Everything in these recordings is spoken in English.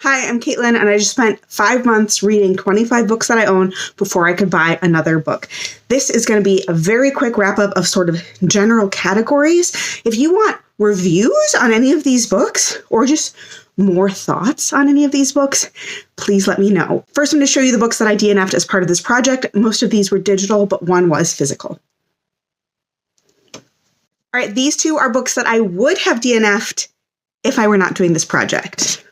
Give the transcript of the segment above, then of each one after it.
Hi, I'm Caitlin, and I just spent 5 months reading 25 books that I own before I could buy another book. This is going to be a very quick wrap-up of sort of general categories. If you want reviews on any of these books, or just more thoughts on any of these books, please let me know. First, I'm going to show you the books that I DNF'd as part of this project. Most of these were digital, but one was physical. All right, these two are books that I would have DNF'd if I were not doing this project.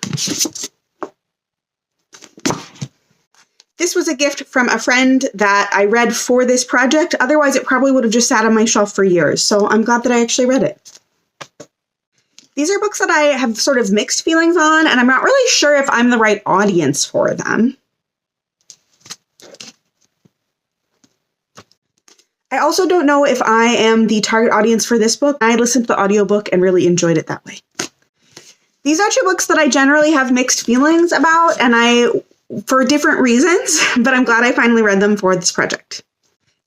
This was a gift from a friend that I read for this project. Otherwise, it probably would have just sat on my shelf for years. So I'm glad that I actually read it. These are books that I have sort of mixed feelings on, and I'm not really sure if I'm the right audience for them. I also don't know if I am the target audience for this book. I listened to the audiobook and really enjoyed it that way. These are two books that I generally have mixed feelings about, and for different reasons, but I'm glad I finally read them for this project.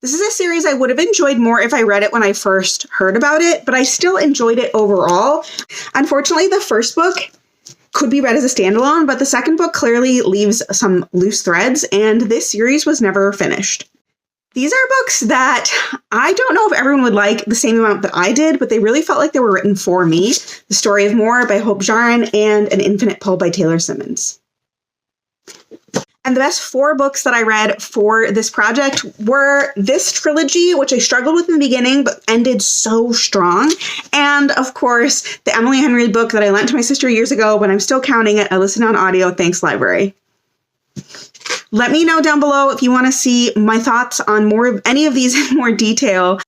This is a series I would have enjoyed more if I read it when I first heard about it, but I still enjoyed it overall. Unfortunately, the first book could be read as a standalone, but the second book clearly leaves some loose threads, and this series was never finished. These are books that I don't know if everyone would like the same amount that I did, but they really felt like they were written for me. The Story of More by Hope Jahren and An Infinite Pull by Taylor Simmons. And the best 4 books that I read for this project were this trilogy, which I struggled with in the beginning, but ended so strong. And of course, the Emily Henry book that I lent to my sister years ago, but I'm still counting it. I listened on audio. Thanks, library. Let me know down below if you want to see my thoughts on any of these in more detail.